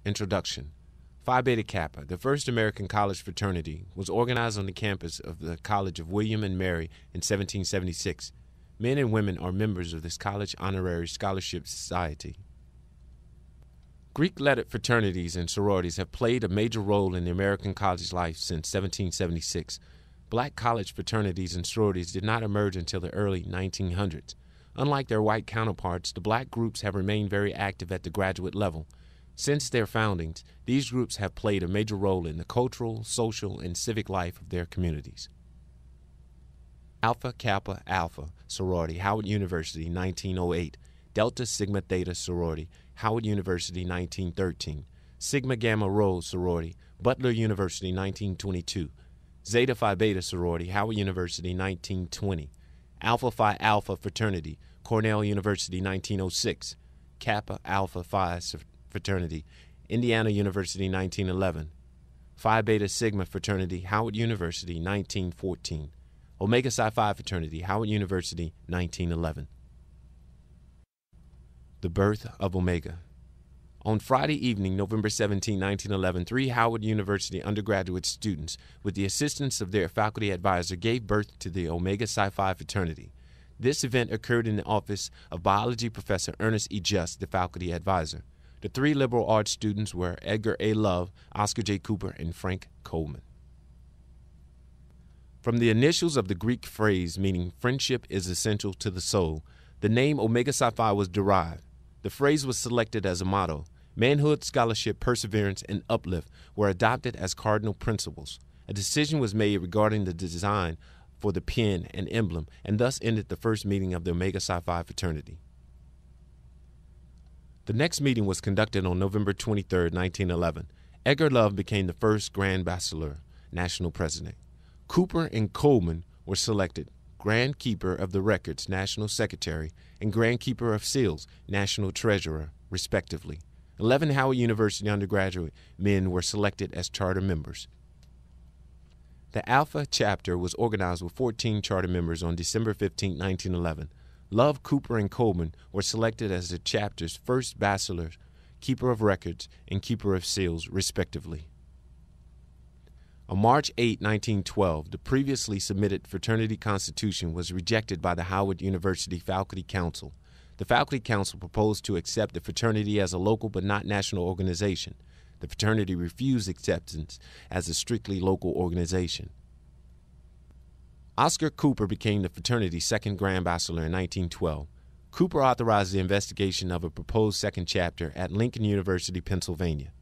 Introduction. Phi Beta Kappa, the first American college fraternity, was organized on the campus of the College of William and Mary in 1776. Men and women are members of this college honorary scholarship society. Greek-lettered fraternities and sororities have played a major role in the American college life since 1776. Black college fraternities and sororities did not emerge until the early 1900s. Unlike their white counterparts, the black groups have remained very active at the graduate level. Since their foundings, these groups have played a major role in the cultural, social, and civic life of their communities. Alpha Kappa Alpha Sorority, Howard University, 1908. Delta Sigma Theta Sorority, Howard University, 1913. Sigma Gamma Rho Sorority, Butler University, 1922. Zeta Phi Beta Sorority, Howard University, 1920. Alpha Phi Alpha Fraternity, Cornell University, 1906. Kappa Alpha Phi Fraternity, Indiana University, 1911. Phi Beta Sigma Fraternity, Howard University, 1914. Omega Psi Phi Fraternity, Howard University, 1911. The birth of Omega. On Friday evening, November 17, 1911, 3 Howard University undergraduate students, with the assistance of their faculty advisor, gave birth to the Omega Psi Phi Fraternity. This event occurred in the office of biology professor Ernest E. Just, the faculty advisor. The 3 liberal arts students were Edgar A. Love, Oscar J. Cooper, and Frank Coleman. From the initials of the Greek phrase meaning friendship is essential to the soul, the name Omega Psi Phi was derived. The phrase was selected as a motto. Manhood, scholarship, perseverance, and uplift were adopted as cardinal principles. A decision was made regarding the design for the pen and emblem, and thus ended the first meeting of the Omega Psi Phi fraternity. The next meeting was conducted on November 23, 1911. Edgar Love became the first Grand Bachelor, national president. Cooper and Coleman were selected Grand Keeper of the Records, national secretary, and Grand Keeper of Seals, national treasurer, respectively. 11 Howard University undergraduate men were selected as charter members. The Alpha chapter was organized with 14 charter members on December 15, 1911. Love, Cooper, and Coleman were selected as the chapter's first bachelor, keeper of records, and keeper of seals, respectively. On March 8, 1912, the previously submitted fraternity constitution was rejected by the Howard University Faculty Council. The Faculty Council proposed to accept the fraternity as a local but not national organization. The fraternity refused acceptance as a strictly local organization. Oscar Cooper became the fraternity's second Grand Bachelor in 1912. Cooper authorized the investigation of a proposed second chapter at Lincoln University, Pennsylvania.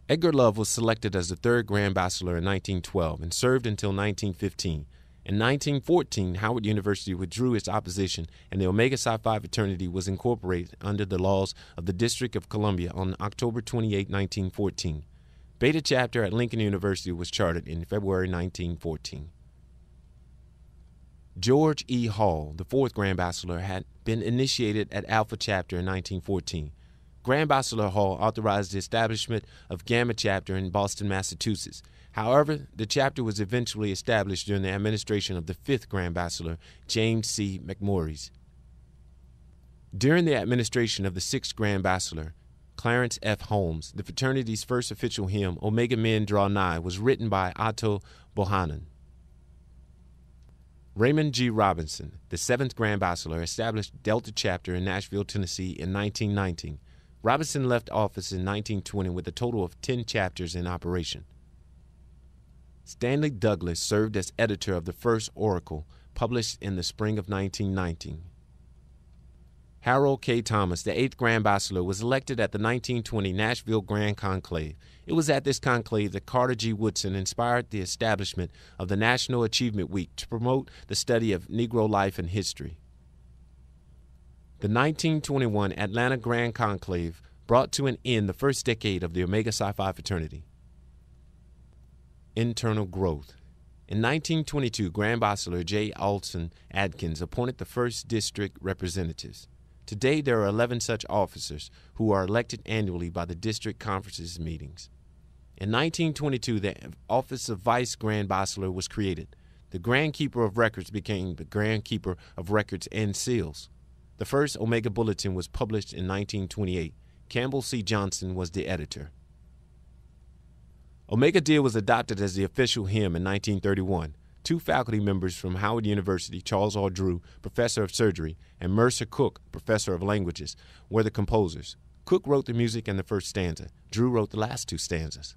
Edgar Love was selected as the third Grand Bachelor in 1912 and served until 1915. In 1914, Howard University withdrew its opposition, and the Omega Psi Phi fraternity was incorporated under the laws of the District of Columbia on October 28, 1914. Beta chapter at Lincoln University was chartered in February 1914. George E. Hall, the fourth Grand Bachelor, had been initiated at Alpha chapter in 1914. Grand Bachelor Hall authorized the establishment of Gamma chapter in Boston, Massachusetts. However, the chapter was eventually established during the administration of the fifth Grand Bachelor, James C. McMorris. During the administration of the sixth Grand Bachelor, Clarence F. Holmes, the fraternity's first official hymn, Omega Men Draw Nigh, was written by Otto Bohannan. Raymond G. Robinson, the seventh Grand Bachelor, established Delta chapter in Nashville, Tennessee in 1919. Robinson left office in 1920 with a total of 10 chapters in operation. Stanley Douglas served as editor of the first Oracle, published in the spring of 1919. Harold K. Thomas, the eighth Grand Bachelor, was elected at the 1920 Nashville Grand Conclave. It was at this conclave that Carter G. Woodson inspired the establishment of the National Achievement Week to promote the study of Negro life and history. The 1921 Atlanta Grand Conclave brought to an end the first decade of the Omega Psi Phi fraternity. Internal growth. In 1922, Grand Bachelor J. Alton Adkins appointed the first district representatives. Today, there are 11 such officers who are elected annually by the district conferences meetings. In 1922, the office of Vice Grand Bachelor was created. The Grand Keeper of Records became the Grand Keeper of Records and Seals. The first Omega Bulletin was published in 1928. Campbell C. Johnson was the editor. Omega Deal was adopted as the official hymn in 1931. Two faculty members from Howard University, Charles R. Drew, professor of surgery, and Mercer Cook, professor of languages, were the composers. Cook wrote the music and the first stanza. Drew wrote the last two stanzas.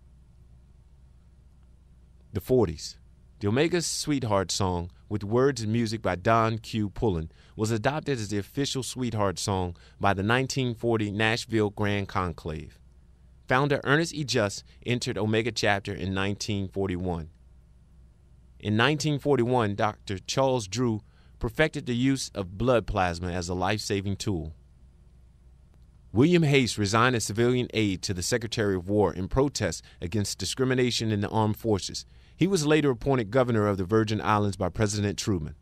The 40s. The Omega's Sweetheart Song, with words and music by Don Q. Pullen, was adopted as the official Sweetheart Song by the 1940 Nashville Grand Conclave. Founder Ernest E. Just entered Omega chapter in 1941. In 1941, Dr. Charles Drew perfected the use of blood plasma as a life-saving tool. William Hayes resigned as civilian aide to the Secretary of War in protest against discrimination in the armed forces. He was later appointed governor of the Virgin Islands by President Truman.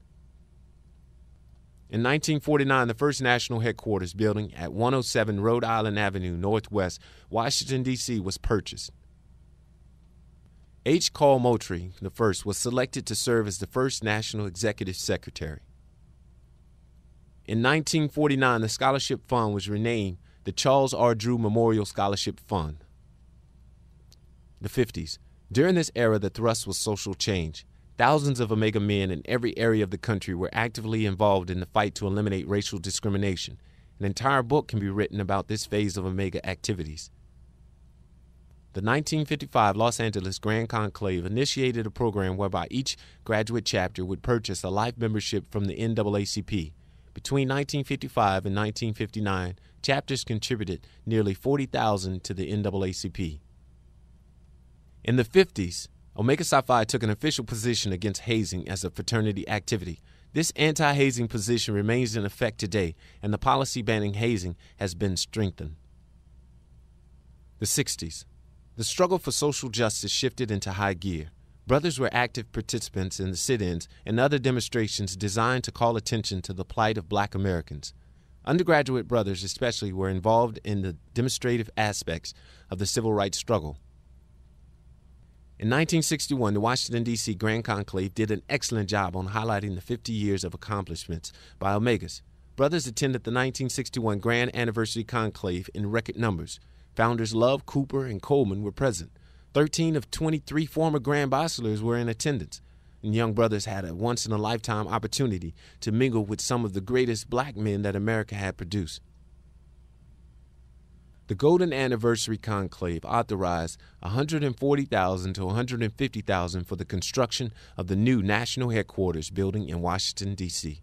In 1949, the first national headquarters building at 107 Rhode Island Avenue, Northwest, Washington, D.C. was purchased. H. Carl Moultrie I was selected to serve as the first National Executive Secretary. In 1949, the scholarship fund was renamed the Charles R. Drew Memorial Scholarship Fund. The 50s. During this era, the thrust was social change. Thousands of Omega men in every area of the country were actively involved in the fight to eliminate racial discrimination. An entire book can be written about this phase of Omega activities. The 1955 Los Angeles Grand Conclave initiated a program whereby each graduate chapter would purchase a life membership from the NAACP. Between 1955 and 1959, chapters contributed nearly $40,000 to the NAACP. In the 50s, Omega Psi Phi took an official position against hazing as a fraternity activity. This anti-hazing position remains in effect today, and the policy banning hazing has been strengthened. The 60s. The struggle for social justice shifted into high gear. Brothers were active participants in the sit-ins and other demonstrations designed to call attention to the plight of Black Americans. Undergraduate brothers especially were involved in the demonstrative aspects of the civil rights struggle. In 1961, the Washington, D.C. Grand Conclave did an excellent job on highlighting the 50 years of accomplishments by Omegas. Brothers attended the 1961 Grand Anniversary Conclave in record numbers. Founders Love, Cooper, and Coleman were present. 13 of 23 former Grand Bachelors were in attendance, and young brothers had a once-in-a-lifetime opportunity to mingle with some of the greatest Black men that America had produced. The Golden Anniversary Conclave authorized $140,000 to $150,000 for the construction of the new National Headquarters building in Washington, D.C.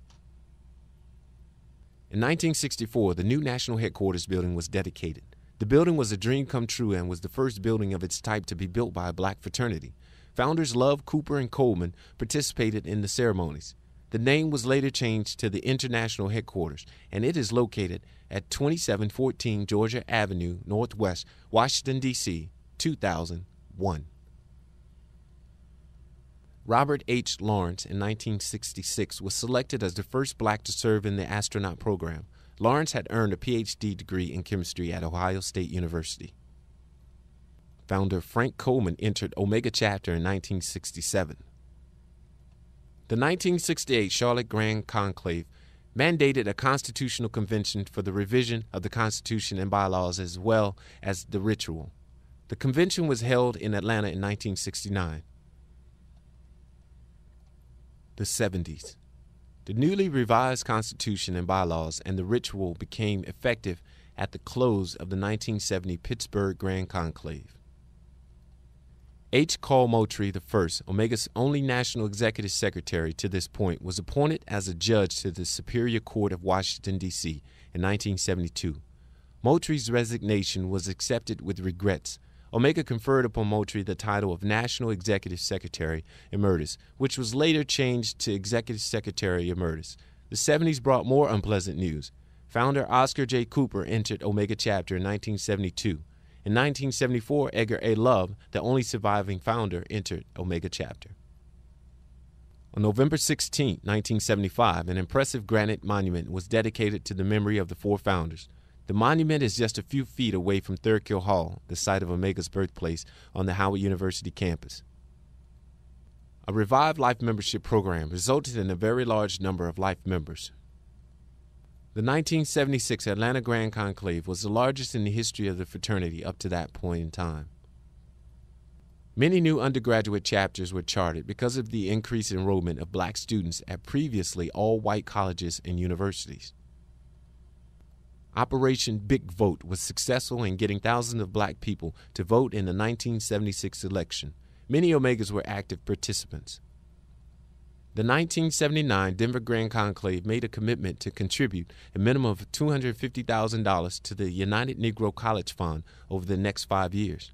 In 1964, the new National Headquarters building was dedicated. The building was a dream come true and was the first building of its type to be built by a Black fraternity. Founders Love, Cooper, and Coleman participated in the ceremonies. The name was later changed to the International Headquarters, and it is located at 2714 Georgia Avenue, Northwest, Washington, D.C., 2001. Robert H. Lawrence in 1966 was selected as the first Black to serve in the astronaut program. Lawrence had earned a Ph.D. degree in chemistry at Ohio State University. Founder Frank Coleman entered Omega chapter in 1967. The 1968 Charlotte Grand Conclave mandated a constitutional convention for the revision of the Constitution and bylaws as well as the ritual. The convention was held in Atlanta in 1969. The 70s. The newly revised Constitution and bylaws and the ritual became effective at the close of the 1970 Pittsburgh Grand Conclave. H. Carl Moultrie I, Omega's only National Executive Secretary to this point, was appointed as a judge to the Superior Court of Washington, D.C. in 1972. Moultrie's resignation was accepted with regrets. Omega conferred upon Moultrie the title of National Executive Secretary Emeritus, which was later changed to Executive Secretary Emeritus. The 70s brought more unpleasant news. Founder Oscar J. Cooper entered Omega chapter in 1972. In 1974, Edgar A. Love, the only surviving founder, entered Omega chapter. On November 16, 1975, an impressive granite monument was dedicated to the memory of the four founders. The monument is just a few feet away from Third Kill Hall, the site of Omega's birthplace on the Howard University campus. A revived life membership program resulted in a very large number of life members. The 1976 Atlanta Grand Conclave was the largest in the history of the fraternity up to that point in time. Many new undergraduate chapters were chartered because of the increased enrollment of black students at previously all-white colleges and universities. Operation Big Vote was successful in getting thousands of black people to vote in the 1976 election. Many Omegas were active participants. The 1979 Denver Grand Conclave made a commitment to contribute a minimum of $250,000 to the United Negro College Fund over the next 5 years.